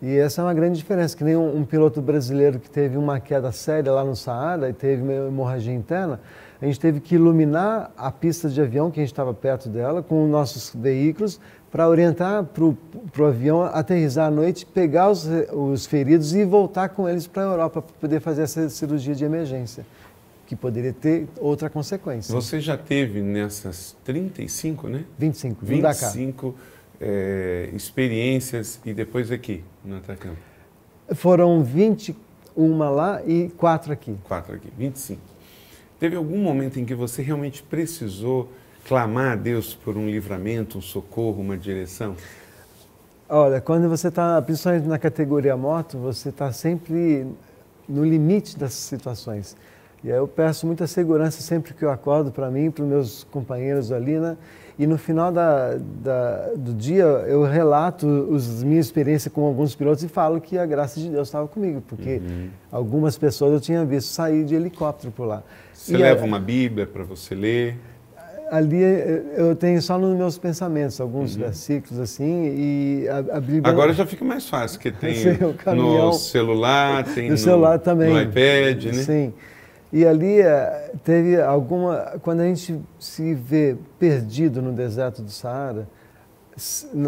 E essa é uma grande diferença, que nem um piloto brasileiro que teve uma queda séria lá no Saara e teve uma hemorragia interna, a gente teve que iluminar a pista de avião, que a gente estava perto dela, com os nossos veículos, para orientar para o avião aterrissar à noite, pegar os feridos e voltar com eles para a Europa, para poder fazer essa cirurgia de emergência, que poderia ter outra consequência.
Você já teve nessas 35, né?
25,
25 experiências e depois aqui, no Atacama?
Foram 21 lá e 4 aqui.
4 aqui, 25. Teve algum momento em que você realmente precisou clamar a Deus por um livramento, um socorro, uma direção?
Olha, quando você está, principalmente na categoria moto, você está sempre no limite das situações. E aí eu peço muita segurança sempre que eu acordo para mim, para os meus companheiros ali, né? E no final do dia eu relato minha experiência com alguns pilotos e falo que a graça de Deus estava comigo, porque algumas pessoas eu tinha visto sair de helicóptero por lá.
Você leva uma Bíblia para você ler?
Ali eu tenho só nos meus pensamentos alguns versículos assim, e a Bíblia...
Agora já fica mais fácil, porque tem
caminhão,
no celular, tem
no celular também,
no iPad, né?
Sim. E ali teve quando a gente se vê perdido no deserto do Saara,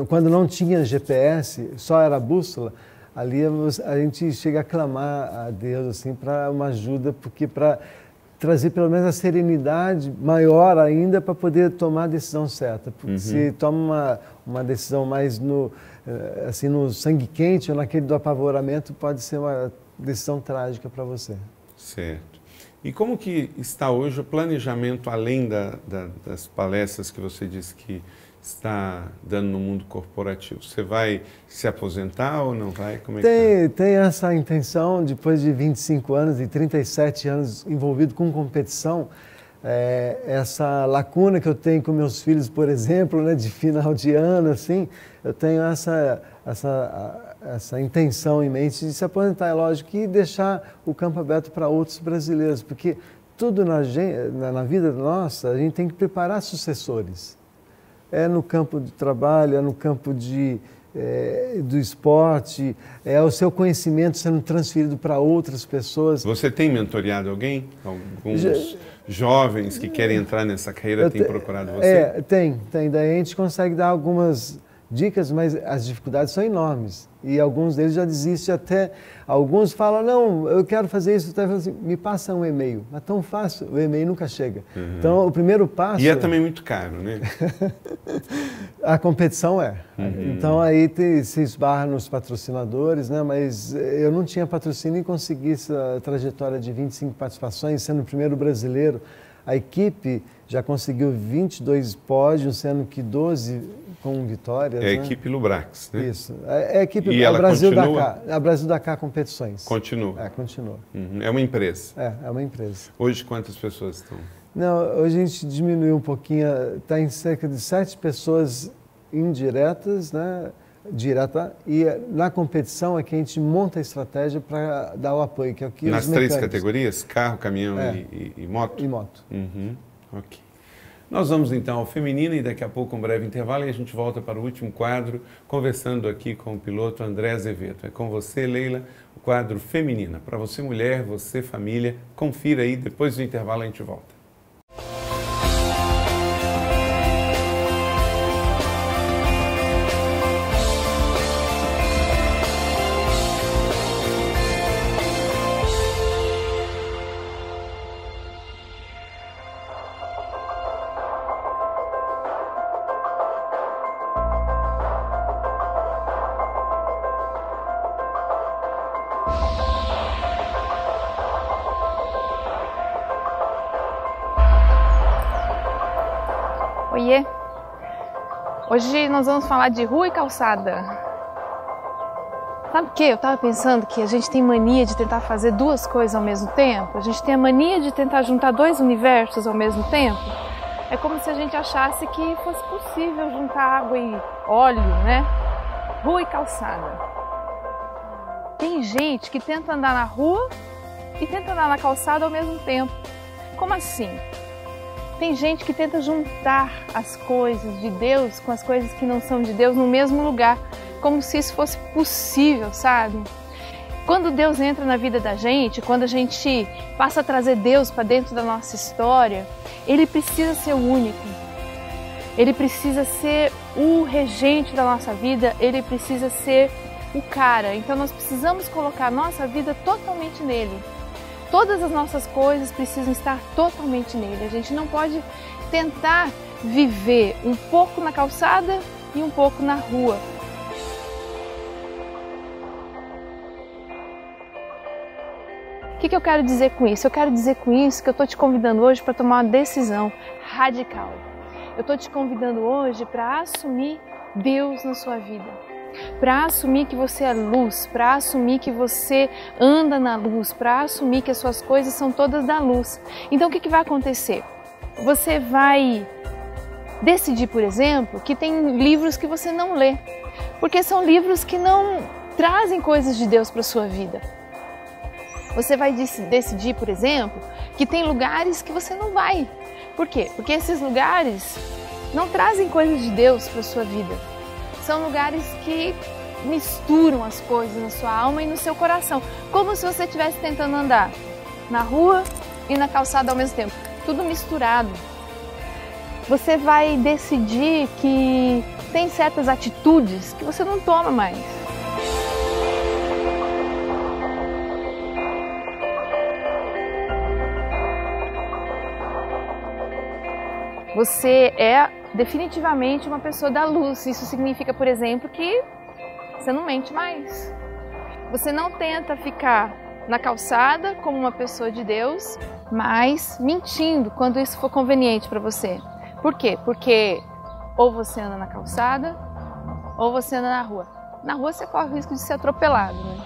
quando não tinha GPS, só era bússola, ali a gente chega a clamar a Deus assim, para uma ajuda, porque para trazer pelo menos a serenidade maior ainda para poder tomar a decisão certa. Porque se toma uma decisão mais no sangue quente ou naquele do apavoramento, pode ser uma decisão trágica para você.
Certo. E como que está hoje o planejamento, além das palestras que você disse que está dando no mundo corporativo? Você vai se aposentar ou não vai? Como é
tem essa intenção, depois de 25 anos e 37 anos envolvido com competição, essa lacuna que eu tenho com meus filhos, por exemplo, né, de final de ano, assim, eu tenho essa intenção em mente de se aposentar, é lógico, e deixar o campo aberto para outros brasileiros, porque tudo na vida nossa, a gente tem que preparar sucessores. É no campo de trabalho, é no campo do esporte, é o seu conhecimento sendo transferido para outras pessoas.
Você tem mentoreado alguém? Alguns jovens que querem entrar nessa carreira têm procurado você?
Tem. Daí a gente consegue dar algumas dicas, mas as dificuldades são enormes. E alguns deles já desistem até. Alguns falam, não, eu quero fazer isso. Assim, me passa um e-mail. É tão fácil, o e-mail nunca chega. Então, o primeiro passo...
E é também muito caro, né?
A competição é. Então, aí se esbarra nos patrocinadores, né? Mas eu não tinha patrocínio e consegui essa trajetória de 25 participações, sendo o primeiro brasileiro. A equipe já conseguiu 22 pódios, sendo que 12 com vitórias.
É a equipe Lubrax, né?
Isso. É a equipe
Brasil
Dakar. A Brasil Dakar Competições.
Continua?
Continua.
É uma empresa?
É uma empresa.
Hoje quantas pessoas estão?
Não, hoje a gente diminuiu um pouquinho, está em cerca de 7 pessoas indiretas, né? Direta, e na competição é que a gente monta a estratégia para dar o apoio, que é o que
nas 3 categorias? Carro, caminhão e moto?
E moto.
Ok. Nós vamos então ao feminino e daqui a pouco um breve intervalo e a gente volta para o último quadro, conversando aqui com o piloto André Azevedo. É com você, Leila, o quadro Feminina. Para você mulher, você família, confira aí, depois do intervalo a gente volta.
Oiê! Hoje nós vamos falar de rua e calçada. Sabe o que? Eu estava pensando que a gente tem mania de tentar fazer duas coisas ao mesmo tempo. A gente tem a mania de tentar juntar dois universos ao mesmo tempo. É como se a gente achasse que fosse possível juntar água e óleo, né? Rua e calçada. Tem gente que tenta andar na rua e tenta andar na calçada ao mesmo tempo. Como assim? Tem gente que tenta juntar as coisas de Deus com as coisas que não são de Deus no mesmo lugar, como se isso fosse possível, sabe? Quando Deus entra na vida da gente, quando a gente passa a trazer Deus para dentro da nossa história, Ele precisa ser o único. Ele precisa ser o regente da nossa vida, Ele precisa ser o cara. Então nós precisamos colocar a nossa vida totalmente nele. Todas as nossas coisas precisam estar totalmente nele. A gente não pode tentar viver um pouco na calçada e um pouco na rua. O que eu quero dizer com isso? Eu quero dizer com isso que eu estou te convidando hoje para tomar uma decisão radical. Eu estou te convidando hoje para assumir Deus na sua vida. Para assumir que você é luz, para assumir que você anda na luz, para assumir que as suas coisas são todas da luz. Então o que vai acontecer? Você vai decidir, por exemplo, que tem livros que você não lê, porque são livros que não trazem coisas de Deus para a sua vida. Você vai decidir, por exemplo, que tem lugares que você não vai. Por quê? Porque esses lugares não trazem coisas de Deus para a sua vida. São lugares que misturam as coisas na sua alma e no seu coração. Como se você estivesse tentando andar na rua e na calçada ao mesmo tempo. Tudo misturado. Você vai decidir que tem certas atitudes que você não toma mais. Você é definitivamente uma pessoa da luz. Isso significa, por exemplo, que você não mente mais. Você não tenta ficar na calçada como uma pessoa de Deus, mas mentindo quando isso for conveniente para você. Por quê? Porque ou você anda na calçada ou você anda na rua. Na rua você corre o risco de ser atropelado, né?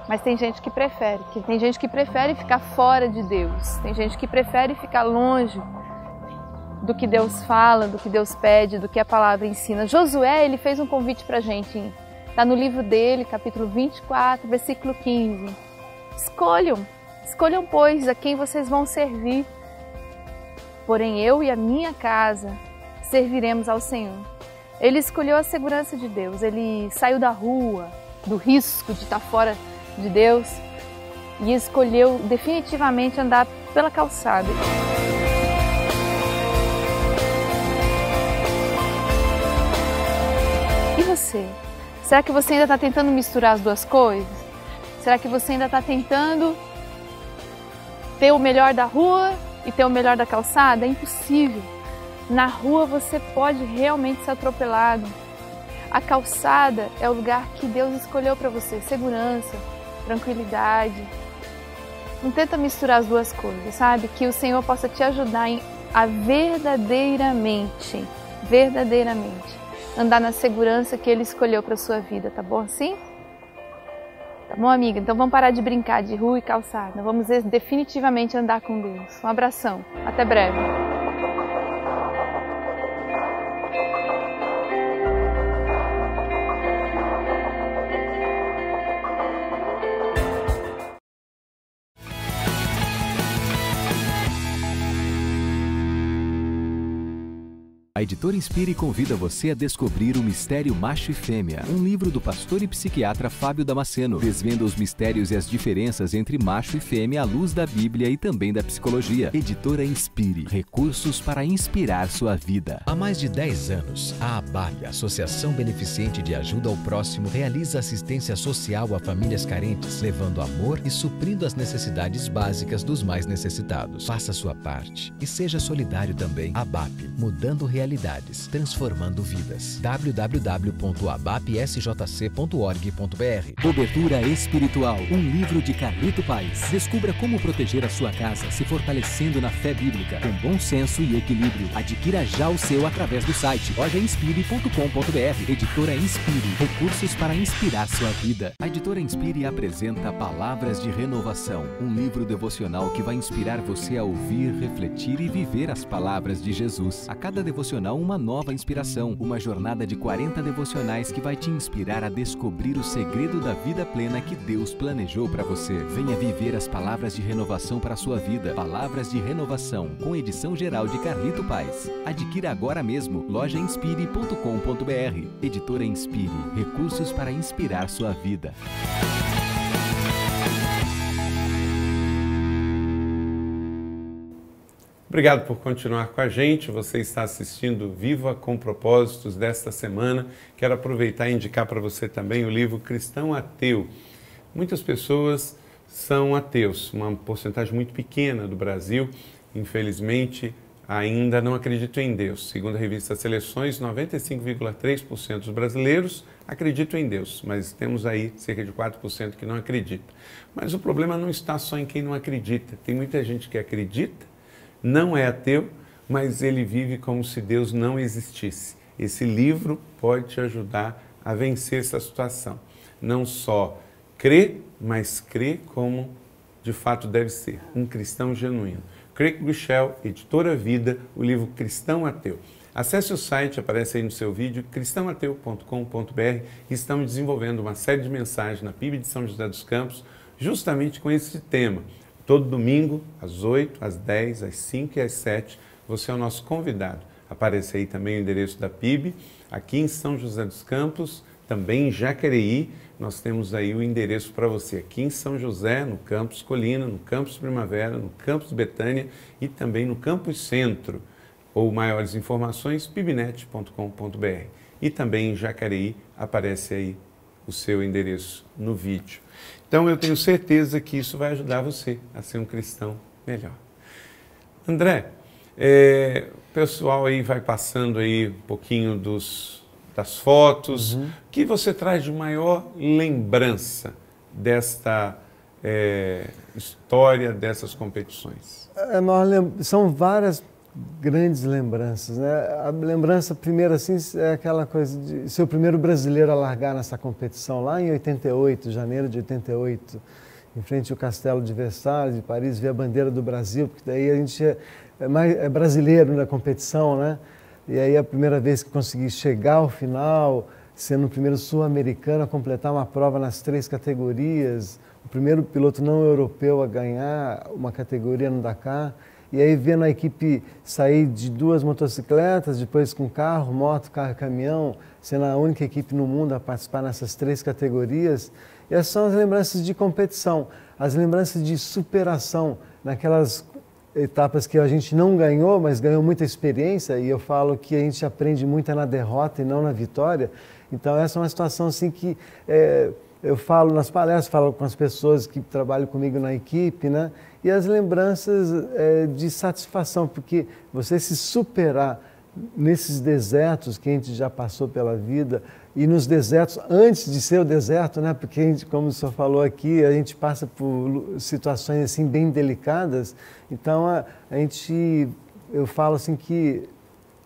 Mas tem gente que prefere. Tem gente que prefere ficar fora de Deus. Tem gente que prefere ficar longe do que Deus fala, do que Deus pede, do que a palavra ensina. Josué, ele fez um convite para a gente. Está no livro dele, capítulo 24, versículo 15. Escolham, pois, a quem vocês vão servir. Porém, eu e a minha casa serviremos ao Senhor. Ele escolheu a segurança de Deus. Ele saiu da rua, do risco de estar fora de Deus e escolheu definitivamente andar pela calçada. E você? Será que você ainda está tentando misturar as duas coisas? Será que você ainda está tentando ter o melhor da rua e ter o melhor da calçada? É impossível. Na rua você pode realmente ser atropelado. A calçada é o lugar que Deus escolheu para você. Segurança, tranquilidade. Não tenta misturar as duas coisas, sabe? Que o Senhor possa te ajudar a verdadeiramente andar na segurança que Ele escolheu para a sua vida, tá bom assim? Tá bom, amiga? Então vamos parar de brincar de rua e calçada. Vamos definitivamente andar com Deus. Um abração. Até breve.
A Editora Inspire convida você a descobrir o Mistério Macho e Fêmea, um livro do pastor e psiquiatra Fábio Damasceno. Desvenda os mistérios e as diferenças entre macho e fêmea à luz da Bíblia e também da psicologia. Editora Inspire, recursos para inspirar sua vida.
Há mais de 10 anos, a ABAP, Associação Beneficente de Ajuda ao Próximo, realiza assistência social a famílias carentes, levando amor e suprindo as necessidades básicas dos mais necessitados. Faça sua parte e seja solidário também. ABAP, mudando realidade realidades, transformando vidas. www.abapsjc.org.br.
Cobertura Espiritual, um livro de Carlito Paes. Descubra como proteger a sua casa se fortalecendo na fé bíblica, com bom senso e equilíbrio. Adquira já o seu através do site lojainspire.com.br. Editora Inspire, recursos para inspirar sua vida. A Editora Inspire apresenta Palavras de Renovação, um livro devocional que vai inspirar você a ouvir, refletir e viver as palavras de Jesus. A cada devocional, uma nova inspiração, uma jornada de 40 devocionais que vai te inspirar a descobrir o segredo da vida plena que Deus planejou para você. Venha viver as palavras de renovação para a sua vida. Palavras de Renovação, com edição geral de Carlito Paes. Adquira agora mesmo, lojainspire.com.br. Editora Inspire, recursos para inspirar sua vida.
Obrigado por continuar com a gente. Você está assistindo Viva com Propósitos desta semana. Quero aproveitar e indicar para você também o livro Cristão Ateu. Muitas pessoas são ateus, uma porcentagem muito pequena do Brasil, infelizmente, ainda não acreditam em Deus. Segundo a revista Seleções, 95,3% dos brasileiros acreditam em Deus, mas temos aí cerca de 4% que não acreditam. Mas o problema não está só em quem não acredita. Tem muita gente que acredita, não é ateu, mas ele vive como se Deus não existisse. Esse livro pode te ajudar a vencer essa situação. Não só crer, mas crer como de fato deve ser, um cristão genuíno. Craig Groeschel, Editora Vida, o livro Cristão Ateu. Acesse o site, aparece aí no seu vídeo, cristãoateu.com.br. Estamos desenvolvendo uma série de mensagens na PIB de São José dos Campos, justamente com esse tema. Todo domingo, às 8, às 10, às 5 e às 7, você é o nosso convidado. Aparece aí também o endereço da PIB, aqui em São José dos Campos, também em Jacareí, nós temos aí o endereço para você. Aqui em São José, no Campus Colina, no Campus Primavera, no Campus Betânia e também no Campus Centro. Ou maiores informações, pibnet.com.br. E também em Jacareí aparece aí o seu endereço no vídeo. Então eu tenho certeza que isso vai ajudar você a ser um cristão melhor. André, o pessoal aí vai passando aí um pouquinho das fotos. O que você traz de maior lembrança desta história, dessas competições?
São várias grandes lembranças, né? A lembrança primeira assim é aquela coisa de ser o primeiro brasileiro a largar nessa competição lá em 88, janeiro de 88, em frente ao Castelo de Versalhes, de Paris, ver a bandeira do Brasil, porque daí a gente é brasileiro na competição, né? E aí a primeira vez que consegui chegar ao final, sendo o primeiro sul-americano a completar uma prova nas 3 categorias, o primeiro piloto não europeu a ganhar uma categoria no Dakar. E aí vendo a equipe sair de 2 motocicletas, depois com carro, moto, carro e caminhão, sendo a única equipe no mundo a participar nessas 3 categorias. E essas são as lembranças de competição, as lembranças de superação, naquelas etapas que a gente não ganhou, mas ganhou muita experiência, e eu falo que a gente aprende muito na derrota e não na vitória. Então essa é uma situação assim que eu falo nas palestras, falo com as pessoas que trabalham comigo na equipe, né? E as lembranças de satisfação, porque você se superar nesses desertos que a gente já passou pela vida, e nos desertos antes de ser o deserto, né? Porque, a gente, como o senhor falou aqui, a gente passa por situações assim bem delicadas. Então, eu falo assim que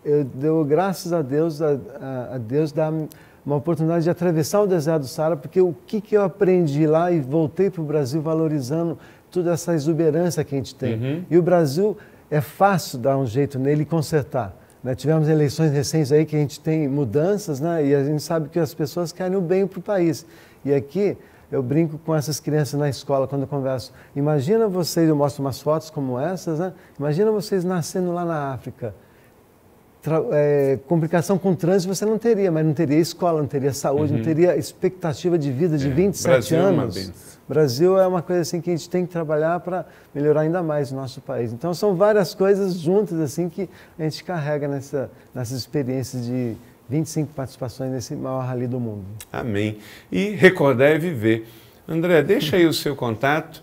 eu dou graças a Deus, a Deus dar uma oportunidade de atravessar o deserto do Saara, porque o que eu aprendi lá e voltei para o Brasil valorizando toda essa exuberância que a gente tem. E o Brasil é fácil dar um jeito nele e consertar. Né? Tivemos eleições recentes aí que a gente tem mudanças, né? E a gente sabe que as pessoas querem o bem para o país. E aqui eu brinco com essas crianças na escola quando eu converso. Imagina vocês, eu mostro umas fotos como essas, né? Imagina vocês nascendo lá na África. Complicação com o trânsito você não teria, mas não teria escola, não teria saúde, não teria expectativa de vida de 27 anos. Brasil é uma coisa assim que a gente tem que trabalhar para melhorar ainda mais o nosso país. Então são várias coisas juntas assim que a gente carrega nessas experiências de 25 participações nesse maior rally do mundo.
Amém. E recordar é viver. André, deixa aí o seu contato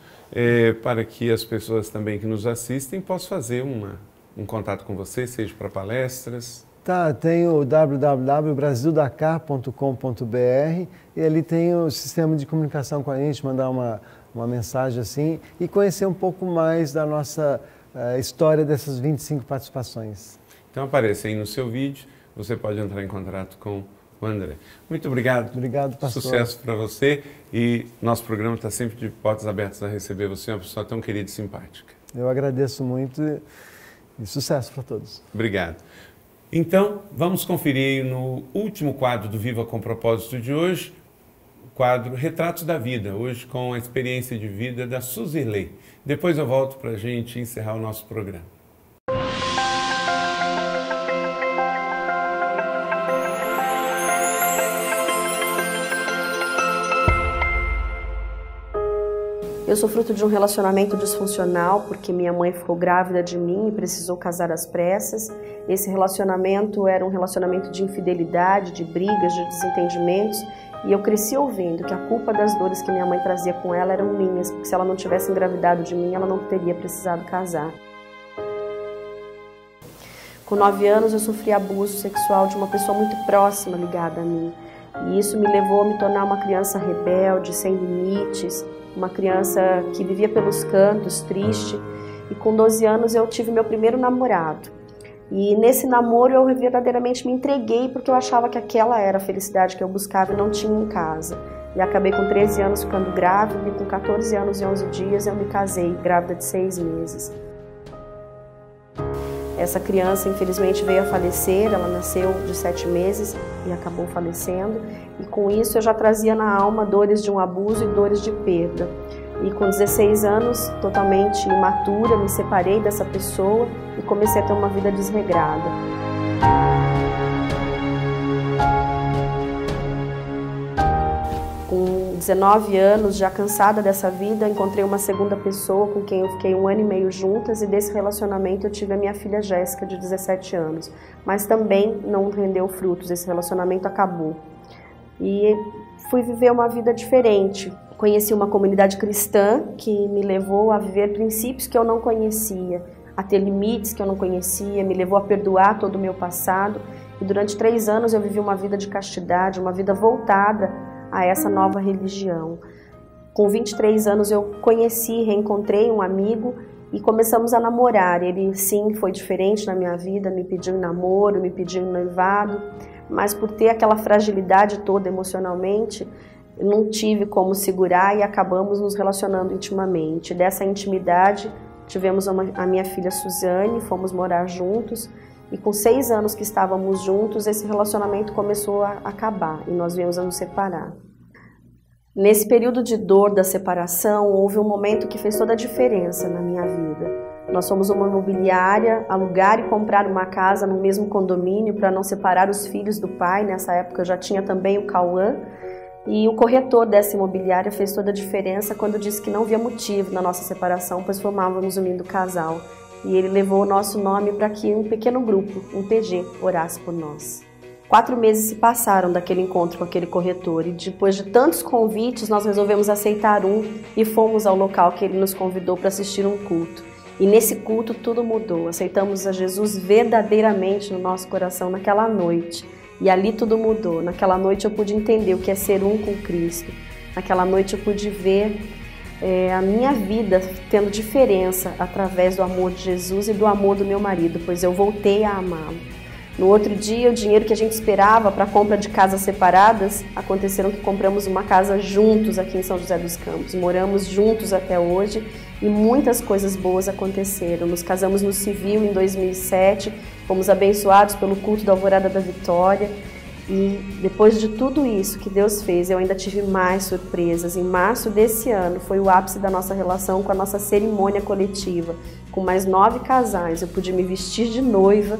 para que as pessoas também que nos assistem possam fazer um contato com você, seja para palestras.
Tá, tem o www.brasildakar.com.br e ali tem o sistema de comunicação com a gente, mandar uma mensagem assim e conhecer um pouco mais da nossa história dessas 25 participações.
Então aparece aí no seu vídeo, você pode entrar em contato com o André. Muito obrigado.
Obrigado, pastor.
Sucesso para você e nosso programa está sempre de portas abertas a receber você, uma pessoa tão querida e simpática.
Eu agradeço muito e sucesso para todos.
Obrigado. Então, vamos conferir no último quadro do Viva com Propósito de hoje, o quadro Retratos da Vida, hoje com a experiência de vida da Suzirley. Depois eu volto para a gente encerrar o nosso programa.
Eu sou fruto de um relacionamento disfuncional, porque minha mãe ficou grávida de mim e precisou casar às pressas. Esse relacionamento era um relacionamento de infidelidade, de brigas, de desentendimentos. E eu cresci ouvindo que a culpa das dores que minha mãe trazia com ela eram minhas, porque se ela não tivesse engravidado de mim, ela não teria precisado casar. Com 9 anos, eu sofri abuso sexual de uma pessoa muito próxima ligada a mim. E isso me levou a me tornar uma criança rebelde, sem limites, uma criança que vivia pelos cantos, triste. E com 12 anos eu tive meu primeiro namorado. E nesse namoro eu verdadeiramente me entreguei porque eu achava que aquela era a felicidade que eu buscava e não tinha em casa. E acabei com 13 anos ficando grávida e com 14 anos e 11 dias eu me casei, grávida de 6 meses. Essa criança infelizmente veio a falecer, ela nasceu de 7 meses e acabou falecendo. E com isso eu já trazia na alma dores de um abuso e dores de perda. E com 16 anos, totalmente imatura, me separei dessa pessoa e comecei a ter uma vida desregrada. Com 19 anos, já cansada dessa vida, encontrei uma segunda pessoa com quem eu fiquei 1 ano e meio juntas e desse relacionamento eu tive a minha filha Jéssica, de 17 anos. Mas também não rendeu frutos, esse relacionamento acabou. E fui viver uma vida diferente. Conheci uma comunidade cristã que me levou a viver princípios que eu não conhecia, a ter limites que eu não conhecia, me levou a perdoar todo o meu passado. E durante 3 anos eu vivi uma vida de castidade, uma vida voltada a essa nova religião. Com 23 anos eu conheci, reencontrei um amigo e começamos a namorar. Ele sim foi diferente na minha vida, me pediu em namoro, me pediu em noivado, mas por ter aquela fragilidade toda emocionalmente, eu não tive como segurar e acabamos nos relacionando intimamente. Dessa intimidade tivemos a minha filha Suzane, fomos morar juntos e com 6 anos que estávamos juntos, esse relacionamento começou a acabar e nós viemos a nos separar. Nesse período de dor da separação, houve um momento que fez toda a diferença na minha vida. Nós fomos uma imobiliária, alugar e comprar uma casa no mesmo condomínio para não separar os filhos do pai. Nessa época já tinha também o Cauã. E o corretor dessa imobiliária fez toda a diferença quando disse que não havia motivo na nossa separação, pois formávamos um lindo casal. E ele levou o nosso nome para que um pequeno grupo, um PG, orasse por nós. 4 meses se passaram daquele encontro com aquele corretor e depois de tantos convites nós resolvemos aceitar um e fomos ao local que ele nos convidou para assistir um culto. E nesse culto tudo mudou, aceitamos a Jesus verdadeiramente no nosso coração naquela noite. E ali tudo mudou. Naquela noite eu pude entender o que é ser um com Cristo. Naquela noite eu pude ver a minha vida tendo diferença através do amor de Jesus e do amor do meu marido, pois eu voltei a amá-lo. No outro dia, o dinheiro que a gente esperava para a compra de casas separadas, aconteceram que compramos uma casa juntos aqui em São José dos Campos. Moramos juntos até hoje e muitas coisas boas aconteceram. Nos casamos no civil em 2007, fomos abençoados pelo culto da Alvorada da Vitória. E depois de tudo isso que Deus fez, eu ainda tive mais surpresas. Em março desse ano foi o ápice da nossa relação com a nossa cerimônia coletiva. Com mais 9 casais, eu pude me vestir de noiva,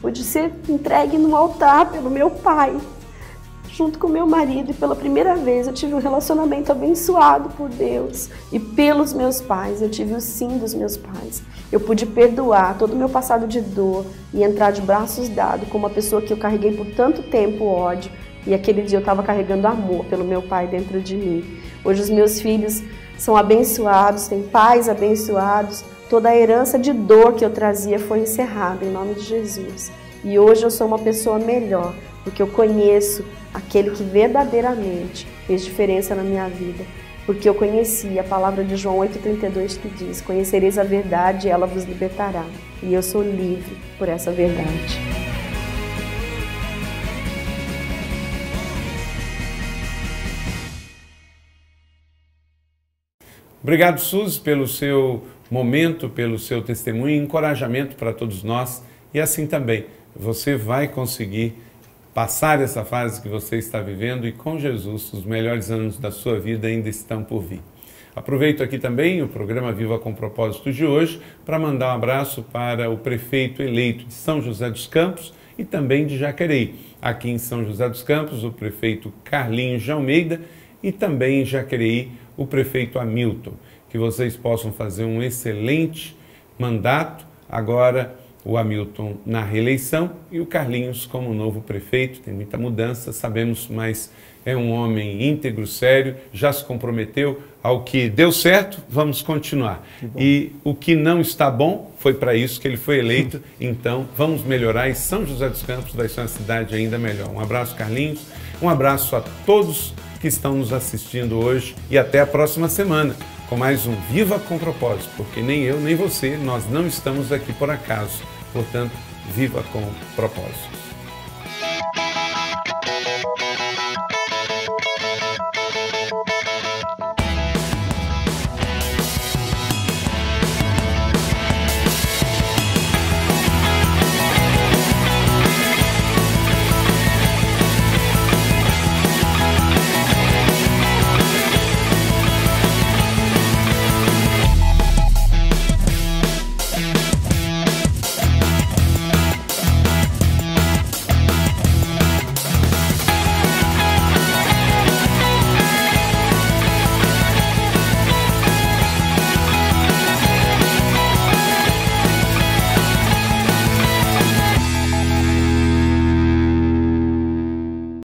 pude ser entregue no altar pelo meu pai, junto com meu marido, e pela primeira vez eu tive um relacionamento abençoado por Deus e pelos meus pais. Eu tive o sim dos meus pais. Eu pude perdoar todo o meu passado de dor e entrar de braços dados com uma pessoa que eu carreguei por tanto tempo ódio, e aquele dia eu estava carregando amor pelo meu pai dentro de mim. Hoje os meus filhos são abençoados, têm pais abençoados. Toda a herança de dor que eu trazia foi encerrada em nome de Jesus. E hoje eu sou uma pessoa melhor, porque eu conheço aquele que verdadeiramente fez diferença na minha vida. Porque eu conheci a palavra de João 8,32 que diz: conhecereis a verdade e ela vos libertará. E eu sou livre por essa verdade.
Obrigado, Suzy, pelo seu momento, pelo seu testemunho e encorajamento para todos nós. E assim também, você vai conseguir passar essa fase que você está vivendo e com Jesus, os melhores anos da sua vida ainda estão por vir. Aproveito aqui também o programa Viva com Propósito de hoje para mandar um abraço para o prefeito eleito de São José dos Campos e também de Jacareí. Aqui em São José dos Campos, o prefeito Carlinhos de Almeida e também em Jacareí, o prefeito Hamilton. Que vocês possam fazer um excelente mandato. Agora o Hamilton na reeleição e o Carlinhos como novo prefeito. Tem muita mudança, sabemos, mas é um homem íntegro, sério, já se comprometeu ao que deu certo, vamos continuar. E o que não está bom, foi para isso que ele foi eleito, então vamos melhorar e São José dos Campos vai ser uma cidade ainda melhor. Um abraço, Carlinhos, um abraço a todos que estão nos assistindo hoje e até a próxima semana com mais um Viva com Propósito, porque nem eu nem você, nós não estamos aqui por acaso, portanto, viva com propósito.